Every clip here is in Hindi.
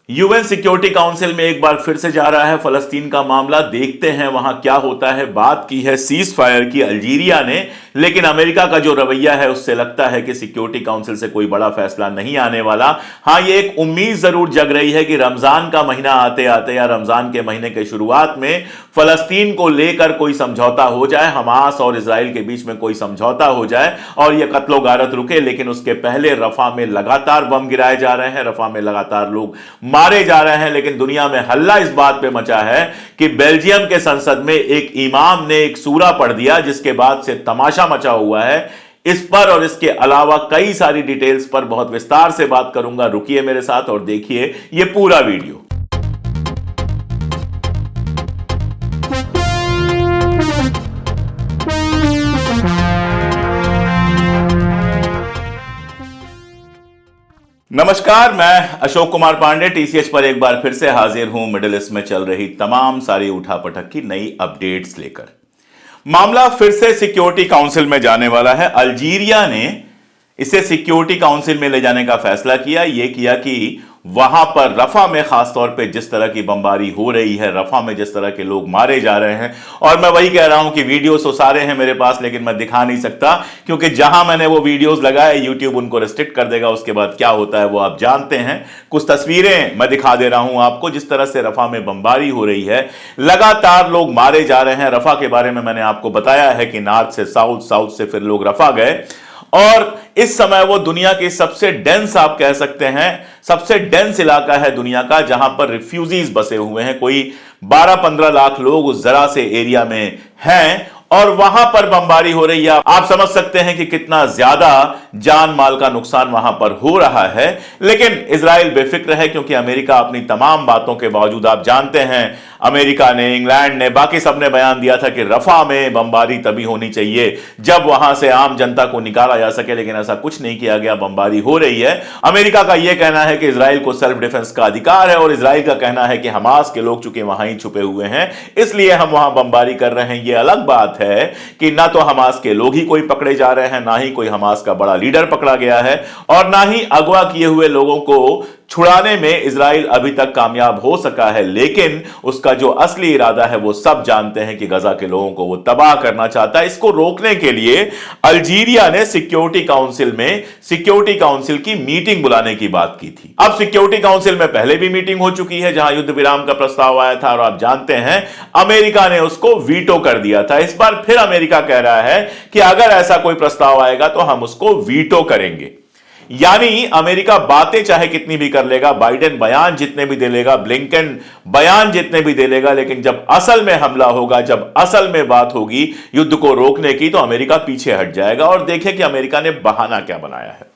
यूएन सिक्योरिटी काउंसिल में एक बार फिर से जा रहा है फलस्तीन का मामला। देखते हैं वहां क्या होता है। बात की है सीज फायर की अल्जीरिया ने, लेकिन अमेरिका का जो रवैया है उससे लगता है कि सिक्योरिटी काउंसिल से कोई बड़ा फैसला नहीं आने वाला। हां, ये एक उम्मीद जरूर जग रही है कि रमजान का महीना आते आते या रमजान के महीने के शुरुआत में फलस्तीन को लेकर कोई समझौता हो जाए, हमास और इजराइल के बीच में कोई समझौता हो जाए और यह कत्लो गारत रुके। लेकिन उसके पहले रफा में लगातार बम गिराए जा रहे हैं, रफा में लगातार लोग मारे जा रहे हैं। लेकिन दुनिया में हल्ला इस बात पे मचा है कि बेल्जियम के संसद में एक इमाम ने एक सूरा पढ़ दिया, जिसके बाद से तमाशा मचा हुआ है। इस पर और इसके अलावा कई सारी डिटेल्स पर बहुत विस्तार से बात करूंगा। रुकिए मेरे साथ और देखिए ये पूरा वीडियो। नमस्कार, मैं अशोक कुमार पांडे टीसीएच पर एक बार फिर से हाजिर हूं मिडिल ईस्ट में चल रही तमाम सारी उठापटक की नई अपडेट्स लेकर। मामला फिर से सिक्योरिटी काउंसिल में जाने वाला है। अल्जीरिया ने इसे सिक्योरिटी काउंसिल में ले जाने का फैसला किया। यह किया कि वहां पर रफा में खासतौर पे जिस तरह की बमबारी हो रही है, रफा में जिस तरह के लोग मारे जा रहे हैं, और मैं वही कह रहा हूं कि वीडियोस तो सारे हैं मेरे पास, लेकिन मैं दिखा नहीं सकता क्योंकि जहां मैंने वो वीडियोस लगाए यूट्यूब उनको रिस्ट्रिक्ट कर देगा। उसके बाद क्या होता है वो आप जानते हैं। कुछ तस्वीरें मैं दिखा दे रहा हूं आपको, जिस तरह से रफा में बमबारी हो रही है, लगातार लोग मारे जा रहे हैं। रफा के बारे में मैंने आपको बताया है कि नॉर्थ से साउथ, साउथ से फिर लोग रफा गए, और इस समय वो दुनिया के सबसे डेंस, आप कह सकते हैं सबसे डेंस इलाका है दुनिया का, जहां पर रिफ्यूजीज बसे हुए हैं। कोई 12-15 लाख लोग उस जरा से एरिया में हैं और वहां पर बमबारी हो रही है। आप समझ सकते हैं कि कितना ज्यादा जान माल का नुकसान वहां पर हो रहा है। लेकिन इजराइल बेफिक्र है क्योंकि अमेरिका अपनी तमाम बातों के बावजूद, आप जानते हैं, अमेरिका ने, इंग्लैंड ने, बाकी सबने बयान दिया था कि रफा में बमबारी तभी होनी चाहिए जब वहां से आम जनता को निकाला जा सके, लेकिन ऐसा कुछ नहीं किया गया। बमबारी हो रही है। अमेरिका का यह कहना है कि इजराइल को सेल्फ डिफेंस का अधिकार है, और इजराइल का कहना है कि हमास के लोग चूंकि वहां ही छुपे हुए हैं इसलिए हम वहां बमबारी कर रहे हैं। यह अलग बात है कि ना तो हमास के लोग ही कोई पकड़े जा रहे हैं, ना ही कोई हमास का बड़ा लीडर पकड़ा गया है, और ना ही अगवा किए हुए लोगों को छुड़ाने में इजराइल अभी तक कामयाब हो सका है। लेकिन उसका जो असली इरादा है वो सब जानते हैं कि गजा के लोगों को वो तबाह करना चाहता है। इसको रोकने के लिए अल्जीरिया ने सिक्योरिटी काउंसिल की मीटिंग बुलाने की बात की थी। अब सिक्योरिटी काउंसिल में पहले भी मीटिंग हो चुकी है जहां युद्ध विराम का प्रस्ताव आया था, और आप जानते हैं अमेरिका ने उसको वीटो कर दिया था। इस बार फिर अमेरिका कह रहा है कि अगर ऐसा कोई प्रस्ताव आएगा तो हम उसको वीटो करेंगे। यानी अमेरिका बातें चाहे कितनी भी कर लेगा, बाइडेन बयान जितने भी दे लेगा, ब्लिंकन बयान जितने भी दे लेगा, लेकिन जब असल में हमला होगा, जब असल में बात होगी युद्ध को रोकने की, तो अमेरिका पीछे हट जाएगा। और देखें कि अमेरिका ने बहाना क्या बनाया है।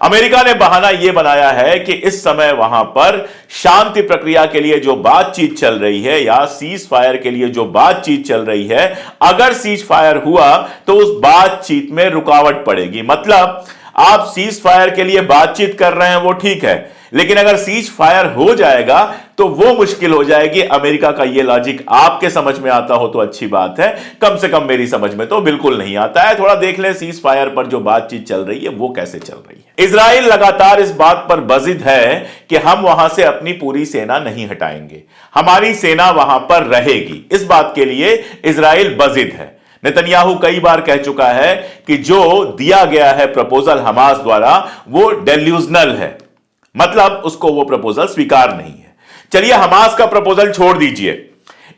अमेरिका ने बहाना यह बनाया है कि इस समय वहां पर शांति प्रक्रिया के लिए जो बातचीत चल रही है, या सीज फायर के लिए जो बातचीत चल रही है, अगर सीज फायर हुआ तो उस बातचीत में रुकावट पड़ेगी। मतलब आप सीज फायर के लिए बातचीत कर रहे हैं वो ठीक है, लेकिन अगर सीज फायर हो जाएगा तो वो मुश्किल हो जाएगी। अमेरिका का ये लॉजिक आपके समझ में आता हो तो अच्छी बात है, कम से कम मेरी समझ में तो बिल्कुल नहीं आता है। थोड़ा देख लें सीज फायर पर जो बातचीत चल रही है वो कैसे चल रही है। इजराइल लगातार इस बात पर बजिद है कि हम वहां से अपनी पूरी सेना नहीं हटाएंगे, हमारी सेना वहां पर रहेगी। इस बात के लिए इजराइल बजिद है। नेतन्याहू कई बार कह चुका है कि जो दिया गया है प्रपोजल हमास द्वारा वो डेल्यूजनल है, मतलब उसको वो प्रपोजल स्वीकार नहीं है। चलिए हमास का प्रपोजल छोड़ दीजिए,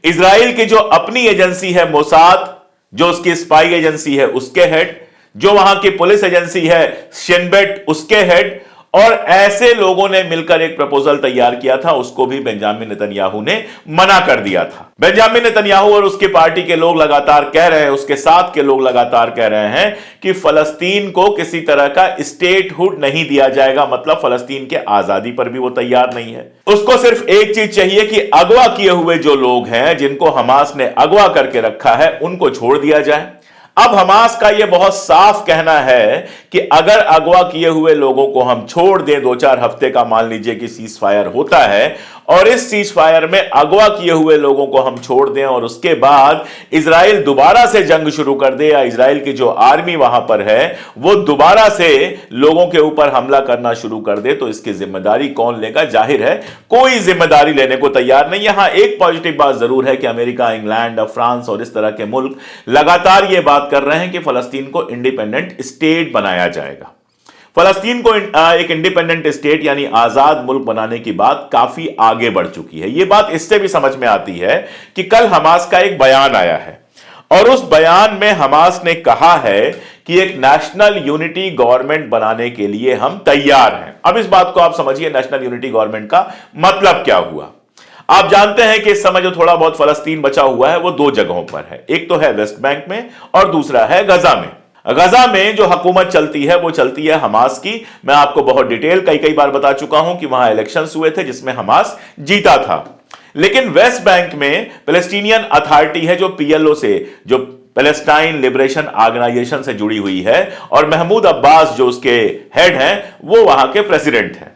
इजराइल की जो अपनी एजेंसी है मोसाद, जो उसकी स्पाई एजेंसी है उसके हेड, जो वहां की पुलिस एजेंसी है शिन बेट उसके हेड, और ऐसे लोगों ने मिलकर एक प्रपोजल तैयार किया था, उसको भी बेंजामिन नेतन्याहू ने मना कर दिया था। बेंजामिन नेतन्याहू और उसकी पार्टी के लोग लगातार कह रहे हैं, उसके साथ के लोग लगातार कह रहे हैं कि फलस्तीन को किसी तरह का स्टेटहुड नहीं दिया जाएगा, मतलब फलस्तीन के आजादी पर भी वो तैयार नहीं है। उसको सिर्फ एक चीज चाहिए कि अगवा किए हुए जो लोग हैं, जिनको हमास ने अगवा करके रखा है, उनको छोड़ दिया जाए। अब हमास का यह बहुत साफ कहना है कि अगर अगवा किए हुए लोगों को हम छोड़ दें, 2-4 हफ्ते का मान लीजिए कि सीज फायर होता है और इस सीज फायर में अगवा किए हुए लोगों को हम छोड़ दें और उसके बाद इजराइल दोबारा से जंग शुरू कर दे, या इजराइल की जो आर्मी वहां पर है वो दोबारा से लोगों के ऊपर हमला करना शुरू कर दे, तो इसकी जिम्मेदारी कौन लेगा? जाहिर है कोई जिम्मेदारी लेने को तैयार नहीं। यहां एक पॉजिटिव बात जरूर है कि अमेरिका, इंग्लैंड, फ्रांस और इस तरह के मुल्क लगातार यह बात कर रहे हैं कि फलस्तीन को इंडिपेंडेंट स्टेट बनाया जाएगा। फलस्तीन को एक इंडिपेंडेंट स्टेट यानी आजाद मुल्क बनाने की बात काफी आगे बढ़ चुकी है। यह बात इससे भी समझ में आती है कि कल हमास का एक बयान आया है और उस बयान में हमास ने कहा है कि एक नेशनल यूनिटी गवर्नमेंट बनाने के लिए हम तैयार हैं। अब इस बात को आप समझिए, नेशनल यूनिटी गवर्नमेंट का मतलब क्या हुआ। आप जानते हैं कि इस समय जो थोड़ा बहुत फलस्तीन बचा हुआ है वो 2 जगहों पर है, एक तो है वेस्ट बैंक में और दूसरा है गजा में। गजा में जो हुकूमत चलती है वो चलती है हमास की। मैं आपको बहुत डिटेल कई बार बता चुका हूं कि वहां इलेक्शंस हुए थे जिसमें हमास जीता था। लेकिन वेस्ट बैंक में पैलेस्टीनियन अथॉरिटी है जो पीएलओ से, जो पैलेस्टाइन लिबरेशन ऑर्गेनाइजेशन से जुड़ी हुई है, और महमूद अब्बास जो उसके हेड हैं वो वहां के प्रेसिडेंट हैं।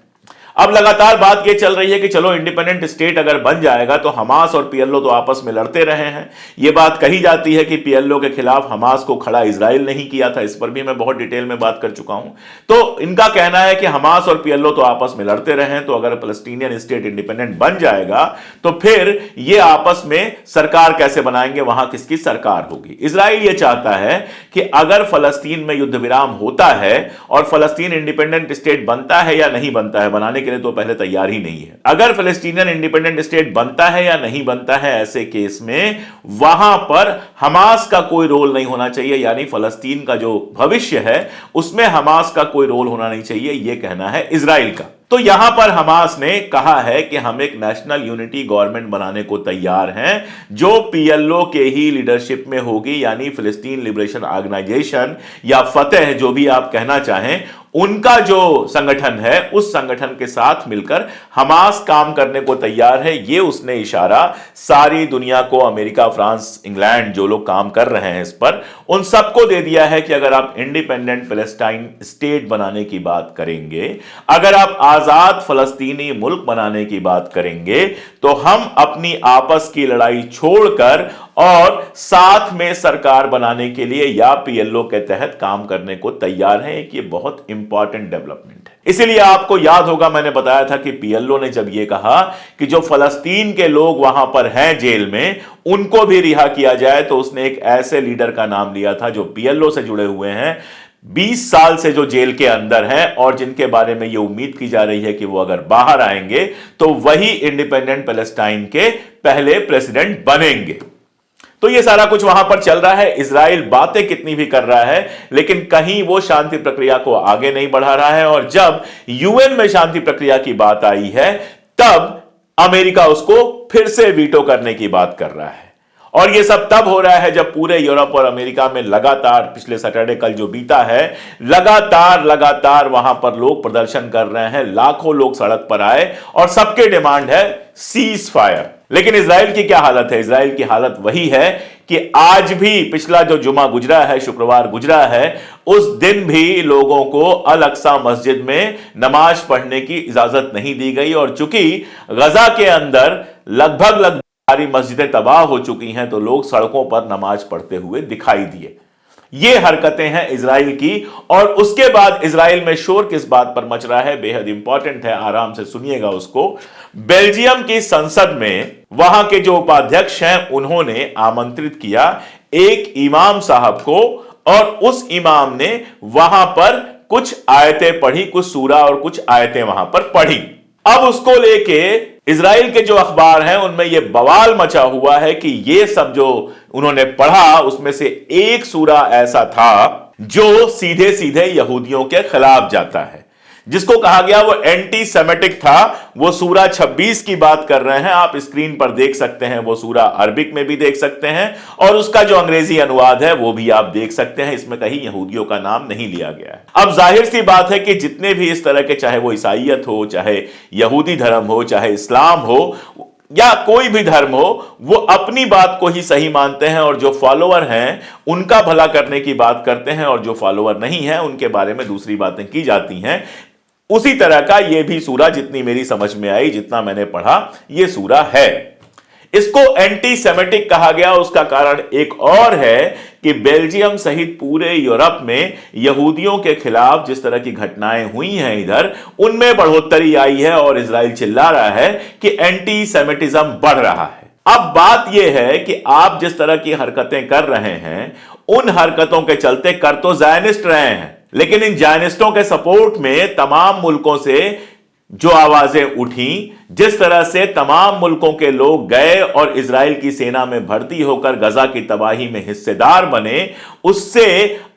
अब लगातार बात यह चल रही है कि चलो इंडिपेंडेंट स्टेट अगर बन जाएगा तो हमास और पीएलओ तो आपस में लड़ते रहे हैं। यह बात कही जाती है कि पीएलओ के खिलाफ हमास को खड़ा इजराइल नहीं किया था, इस पर भी मैं बहुत डिटेल में बात कर चुका हूं। तो इनका कहना है कि हमास और पीएलओ तो आपस में लड़ते रहे हैं, तो अगर पैलेस्टीनियन स्टेट इंडिपेंडेंट बन जाएगा तो फिर ये आपस में सरकार कैसे बनाएंगे, वहां किसकी सरकार होगी। इजराइल यह चाहता है कि अगर फलस्तीन में युद्ध विराम होता है और फलस्तीन इंडिपेंडेंट स्टेट बनता है या नहीं बनता है, बनाने के लिए तो पहले तैयार ही नहीं है। अगर फिलिस्तीनियन इंडिपेंडेंट स्टेट बनता है या नहीं बनता है, ऐसे केस में वहां पर हमास का कोई रोल नहीं होना चाहिए, यानी फलस्तीन का जो भविष्य है उसमें हमास का कोई रोल होना नहीं चाहिए, यह कहना है इजराइल का। तो यहां पर हमास ने कहा है कि हम एक नेशनल यूनिटी गवर्नमेंट बनाने को तैयार हैं जो पीएलओ के ही लीडरशिप में होगी, यानी फिलिस्तीन लिबरेशन ऑर्गेनाइजेशन या फतेह जो भी आप कहना चाहें, उनका जो संगठन है उस संगठन के साथ मिलकर हमास काम करने को तैयार है। यह उसने इशारा सारी दुनिया को, अमेरिका, फ्रांस, इंग्लैंड जो लोग काम कर रहे हैं इस पर, उन सबको दे दिया है कि अगर आप इंडिपेंडेंट पैलेस्टाइन स्टेट बनाने की बात करेंगे, अगर आप आजाद फलस्तीनी मुल्क बनाने की बात करेंगे, तो हम अपनी आपस की लड़ाई छोड़कर और साथ में सरकार बनाने के लिए या पीएलओ के तहत काम करने को तैयार हैं। एक ये बहुत इंपॉर्टेंट डेवलपमेंट है। इसीलिए आपको याद होगा मैंने बताया था कि पीएलओ ने जब यह कहा कि जो फलस्तीन के लोग वहां पर हैं जेल में उनको भी रिहा किया जाए, तो उसने एक ऐसे लीडर का नाम लिया था जो पीएलओ से जुड़े हुए हैं, 20 साल से जो जेल के अंदर हैं और जिनके बारे में यह उम्मीद की जा रही है कि वो अगर बाहर आएंगे तो वही इंडिपेंडेंट पैलेस्टाइन के पहले प्रेसिडेंट बनेंगे। तो ये सारा कुछ वहां पर चल रहा है। इजराइल बातें कितनी भी कर रहा है लेकिन कहीं वो शांति प्रक्रिया को आगे नहीं बढ़ा रहा है, और जब यूएन में शांति प्रक्रिया की बात आई है तब अमेरिका उसको फिर से वीटो करने की बात कर रहा है। और यह सब तब हो रहा है जब पूरे यूरोप और अमेरिका में लगातार, पिछले सैटरडे कल जो बीता है, लगातार वहां पर लोग प्रदर्शन कर रहे हैं, लाखों लोग सड़क पर आए और सबके डिमांड है सीज फायर। लेकिन इजराइल की क्या हालत है? इजराइल की हालत वही है कि आज भी, पिछला जो जुमा गुजरा है, शुक्रवार गुजरा है, उस दिन भी लोगों को अल अक्सा मस्जिद में नमाज पढ़ने की इजाजत नहीं दी गई। और चूंकि गजा के अंदर लगभग सारी मस्जिदें तबाह हो चुकी हैं, तो लोग सड़कों पर नमाज पढ़ते हुए दिखाई दिए। ये हरकतें हैं इजराइल की। और उसके बाद इजराइल में शोर किस बात पर मच रहा है, बेहद इंपॉर्टेंट है, आराम से सुनिएगा उसको। बेल्जियम की संसद में वहां के जो उपाध्यक्ष हैं उन्होंने आमंत्रित किया एक इमाम साहब को, और उस इमाम ने वहां पर कुछ आयतें पढ़ी, कुछ सूरा और कुछ आयतें वहां पर पढ़ी। अब उसको लेके इजराइल के जो अखबार हैं उनमें यह बवाल मचा हुआ है कि ये सब जो उन्होंने पढ़ा उसमें से एक सूरा ऐसा था जो सीधे सीधे यहूदियों के खिलाफ जाता है, जिसको कहा गया वो एंटी सेमेटिक था। वो सूरा 26 की बात कर रहे हैं, आप स्क्रीन पर देख सकते हैं। वो सूरा अरबिक में भी देख सकते हैं और उसका जो अंग्रेजी अनुवाद है वो भी आप देख सकते हैं। इसमें कहीं यहूदियों का नाम नहीं लिया गया है। अब जाहिर सी बात है कि जितने भी इस तरह के, चाहे वो ईसाईयत हो, चाहे यहूदी धर्म हो, चाहे इस्लाम हो, या कोई भी धर्म हो, वो अपनी बात को ही सही मानते हैं और जो फॉलोअर हैं उनका भला करने की बात करते हैं, और जो फॉलोअर नहीं है उनके बारे में दूसरी बातें की जाती हैं। उसी तरह का यह भी सूरा, जितनी मेरी समझ में आई, जितना मैंने पढ़ा, यह सूरा है। इसको एंटी सेमेटिक कहा गया, उसका कारण एक और है कि बेल्जियम सहित पूरे यूरोप में यहूदियों के खिलाफ जिस तरह की घटनाएं हुई हैं इधर, उनमें बढ़ोतरी आई है और इजराइल चिल्ला रहा है कि एंटी सेमेटिज्म बढ़ रहा है। अब बात यह है कि आप जिस तरह की हरकतें कर रहे हैं, उन हरकतों के चलते कर तो ज़ायनिस्ट रहे हैं, लेकिन इन ज़ायनिस्टों के सपोर्ट में तमाम मुल्कों से जो आवाजें उठी, जिस तरह से तमाम मुल्कों के लोग गए और इजराइल की सेना में भर्ती होकर गजा की तबाही में हिस्सेदार बने, उससे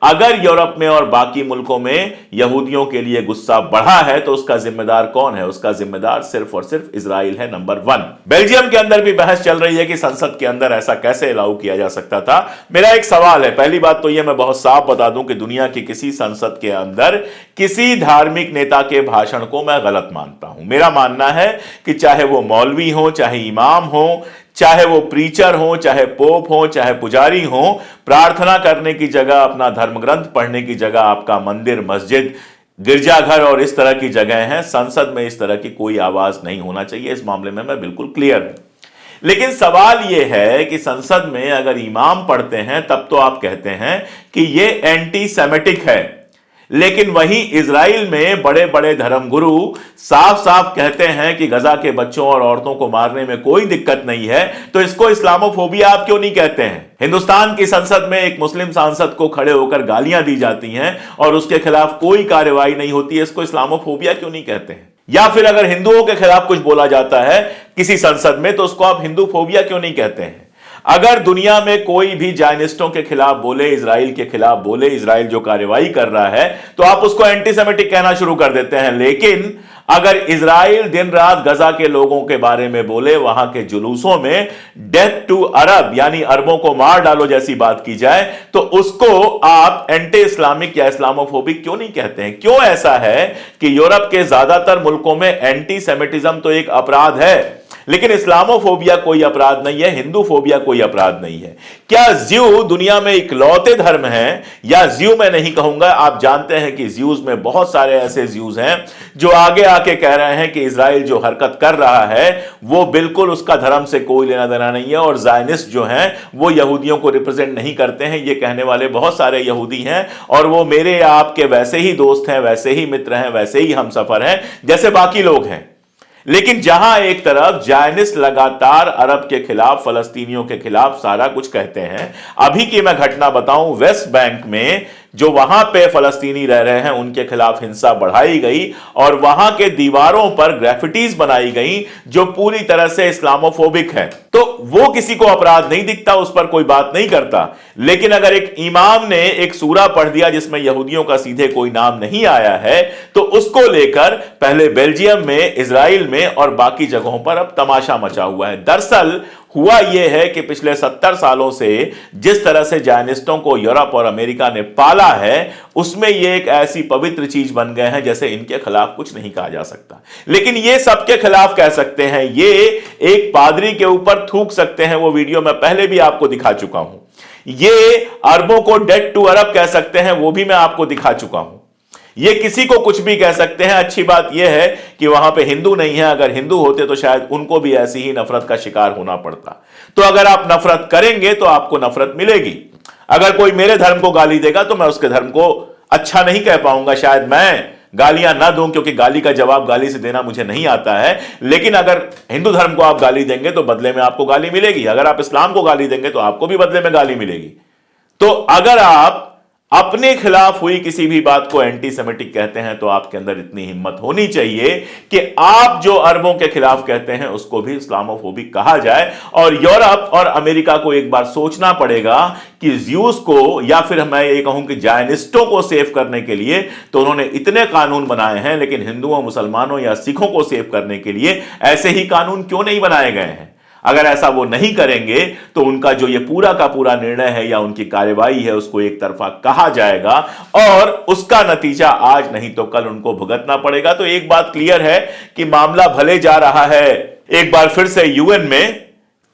अगर यूरोप में और बाकी मुल्कों में यहूदियों के लिए गुस्सा बढ़ा है तो उसका जिम्मेदार कौन है? उसका जिम्मेदार सिर्फ और सिर्फ इजराइल है, नंबर 1। बेल्जियम के अंदर भी बहस चल रही है कि संसद के अंदर ऐसा कैसे अलाउ किया जा सकता था। मेरा एक सवाल है, पहली बात तो यह मैं बहुत साफ बता दूं कि दुनिया की किसी संसद के अंदर किसी धार्मिक नेता के भाषण को मैं गलत मानता हूं। मेरा मानना है कि चाहे वो मौलवी हो, चाहे इमाम हो, चाहे वो प्रीचर हो, चाहे पोप हो, चाहे पुजारी हो, प्रार्थना करने की जगह, अपना धर्म ग्रंथ पढ़ने की जगह आपका मंदिर, मस्जिद, गिरजाघर और इस तरह की जगह हैं। संसद में इस तरह की कोई आवाज नहीं होना चाहिए। इस मामले में मैं बिल्कुल क्लियर हूं। लेकिन सवाल यह है कि संसद में अगर इमाम पढ़ते हैं तब तो आप कहते हैं कि यह एंटी सेमेटिक है, लेकिन वहीं इजराइल में बड़े बड़े धर्मगुरु साफ साफ कहते हैं कि गजा के बच्चों और औरतों को मारने में कोई दिक्कत नहीं है, तो इसको इस्लामोफोबिया आप क्यों नहीं कहते हैं? हिंदुस्तान की संसद में एक मुस्लिम सांसद को खड़े होकर गालियां दी जाती हैं और उसके खिलाफ कोई कार्रवाई नहीं होती है, इसको इस्लामोफोबिया क्यों नहीं कहते हैं? या फिर अगर हिंदुओं के खिलाफ कुछ बोला जाता है किसी संसद में तो उसको आप हिंदू फोबिया क्यों नहीं कहते हैं? अगर दुनिया में कोई भी जायनिस्टों के खिलाफ बोले, इजराइल के खिलाफ बोले, इजराइल जो कार्रवाई कर रहा है, तो आप उसको एंटीसेमेटिक कहना शुरू कर देते हैं। लेकिन अगर इजराइल दिन रात गजा के लोगों के बारे में बोले, वहां के जुलूसों में डेथ टू अरब यानी अरबों को मार डालो जैसी बात की जाए, तो उसको आप एंटी इस्लामिक या इस्लामोफोबिक क्यों नहीं कहते हैं? क्यों ऐसा है कि यूरोप के ज्यादातर मुल्कों में एंटी सेमिटिज्म तो एक अपराध है, लेकिन इस्लामोफोबिया कोई अपराध नहीं है, हिंदू फोबिया कोई अपराध नहीं है? क्या ज्यू दुनिया में इकलौते धर्म हैं? या ज्यू मैं नहीं कहूंगा, आप जानते हैं कि ज्यूज में बहुत सारे ऐसे ज्यूज हैं जो आगे आके कह रहे हैं कि इजराइल जो हरकत कर रहा है वो बिल्कुल उसका धर्म से कोई लेना देना नहीं है, और जायनिस्ट जो हैं वो यहूदियों को रिप्रेजेंट नहीं करते हैं। ये कहने वाले बहुत सारे यहूदी हैं और वो मेरे या आपके वैसे ही दोस्त हैं, वैसे ही मित्र हैं, वैसे ही हमसफर हैं जैसे बाकी लोग हैं। लेकिन जहां एक तरफ जायनिस्ट लगातार अरब के खिलाफ, फलस्तीनियों के खिलाफ सारा कुछ कहते हैं, अभी की मैं घटना बताऊं, वेस्ट बैंक में जो वहां पे फलस्तीनी रह रहे हैं उनके खिलाफ हिंसा बढ़ाई गई और वहां के दीवारों पर ग्राफिटीज बनाई गई जो पूरी तरह से इस्लामोफोबिक है, तो वो किसी को अपराध नहीं दिखता, उस पर कोई बात नहीं करता। लेकिन अगर एक इमाम ने एक सूरा पढ़ दिया जिसमें यहूदियों का सीधे कोई नाम नहीं आया है, तो उसको लेकर पहले बेल्जियम में, इजराइल में और बाकी जगहों पर अब तमाशा मचा हुआ है। दरअसल हुआ यह है कि पिछले 70 सालों से जिस तरह से जायनिस्टों को यूरोप और अमेरिका ने पाला है, उसमें यह एक ऐसी पवित्र चीज बन गए हैं जैसे इनके खिलाफ कुछ नहीं कहा जा सकता। लेकिन ये सबके खिलाफ कह सकते हैं, ये एक पादरी के ऊपर थूक सकते हैं, वो वीडियो मैं पहले भी आपको दिखा चुका हूं। ये अरबों को डेड टू अरब कह सकते हैं, वो भी मैं आपको दिखा चुका हूं। ये किसी को कुछ भी कह सकते हैं। अच्छी बात यह है कि वहां पे हिंदू नहीं है, अगर हिंदू होते तो शायद उनको भी ऐसी ही नफरत का शिकार होना पड़ता। तो अगर आप नफरत करेंगे तो आपको नफरत मिलेगी। अगर कोई मेरे धर्म को गाली देगा तो मैं उसके धर्म को अच्छा नहीं कह पाऊंगा, शायद मैं गालियां ना दूं क्योंकि गाली का जवाब गाली से देना मुझे नहीं आता है। लेकिन अगर हिंदू धर्म को आप गाली देंगे तो बदले में आपको गाली मिलेगी, अगर आप इस्लाम को गाली देंगे तो आपको भी बदले में गाली मिलेगी। तो अगर आप अपने खिलाफ हुई किसी भी बात को एंटी सेमेटिक कहते हैं तो आपके अंदर इतनी हिम्मत होनी चाहिए कि आप जो अरबों के खिलाफ कहते हैं उसको भी इस्लामोफोबिक कहा जाए। और यूरोप और अमेरिका को एक बार सोचना पड़ेगा कि ज्यूस को, या फिर मैं ये कहूं कि जायनिस्टों को सेव करने के लिए तो उन्होंने इतने कानून बनाए हैं, लेकिन हिंदुओं, मुसलमानों या सिखों को सेव करने के लिए ऐसे ही कानून क्यों नहीं बनाए गए हैं? अगर ऐसा वो नहीं करेंगे तो उनका जो ये पूरा का पूरा निर्णय है या उनकी कार्यवाही है उसको एक तरफा कहा जाएगा और उसका नतीजा आज नहीं तो कल उनको भुगतना पड़ेगा। तो एक बात क्लियर है कि मामला भले जा रहा है एक बार फिर से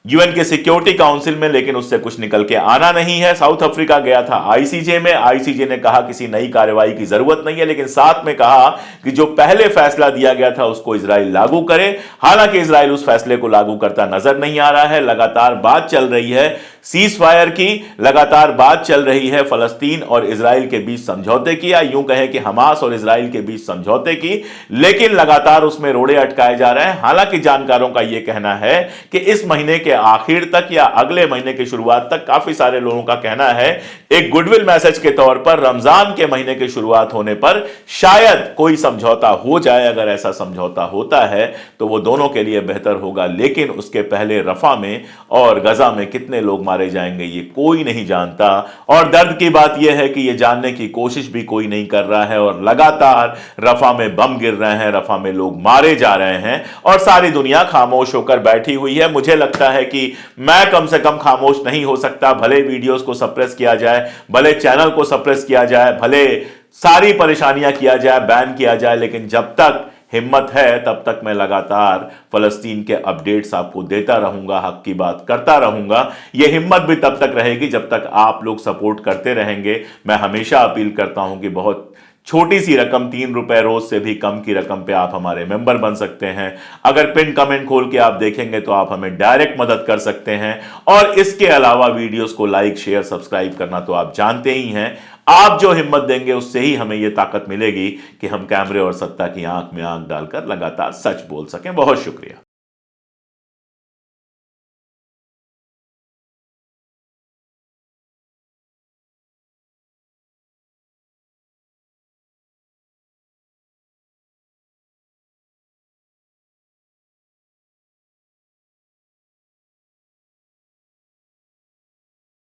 यूएन के सिक्योरिटी काउंसिल में, लेकिन उससे कुछ निकल के आना नहीं है। साउथ अफ्रीका गया था आईसीजे में, आईसीजे ने कहा किसी नई कार्रवाई की जरूरत नहीं है, लेकिन साथ में कहा कि जो पहले फैसला दिया गया था उसको इजराइल लागू करे। हालांकि इजराइल उस फैसले को लागू करता नजर नहीं आ रहा है। लगातार बात चल रही है सीज फायर की, लगातार बात चल रही है फलस्तीन और इजराइल के बीच समझौते की, या यूं कहें कि हमास और इजराइल के बीच समझौते की, लेकिन लगातार उसमें रोड़े अटकाए जा रहे हैं। हालांकि जानकारों का यह कहना है कि इस महीने के आखिर तक या अगले महीने की शुरुआत तक, काफी सारे लोगों का कहना है एक गुडविल मैसेज के तौर पर रमजान के महीने की शुरुआत होने पर शायद कोई समझौता हो जाए। अगर ऐसा समझौता होता है तो वो दोनों के लिए बेहतर होगा, लेकिन उसके पहले रफा में और गजा में कितने लोग मारे जाएंगे ये कोई नहीं जानता। और दर्द की बात यह है कि ये जानने की कोशिश भी कोई नहीं कर रहा है, और लगातार रफा में बम गिर रहे हैं, रफा में लोग मारे जा रहे हैं और सारी दुनिया खामोश होकर बैठी हुई है। मुझे लगता है कि मैं कम से कम खामोश नहीं हो सकता। भले वीडियोस को सप्रेस किया जाए, भले चैनल को सप्रेस किया जाए, भले सारी परेशानियां किया जाए, बैन किया जाए, लेकिन जब तक हिम्मत है तब तक मैं लगातार फलस्तीन के अपडेट्स आपको देता रहूंगा, हक की बात करता रहूंगा। यह हिम्मत भी तब तक रहेगी जब तक आप लोग सपोर्ट करते रहेंगे। मैं हमेशा अपील करता हूं कि बहुत छोटी सी रकम, 3 रुपए रोज से भी कम की रकम पे आप हमारे मेंबर बन सकते हैं। अगर पिन कमेंट खोल के आप देखेंगे तो आप हमें डायरेक्ट मदद कर सकते हैं। और इसके अलावा वीडियोस को लाइक, शेयर, सब्सक्राइब करना तो आप जानते ही हैं। आप जो हिम्मत देंगे उससे ही हमें यह ताकत मिलेगी कि हम कैमरे और सत्ता की आंख में आंख डालकर लगातार सच बोल सकें। बहुत शुक्रिया।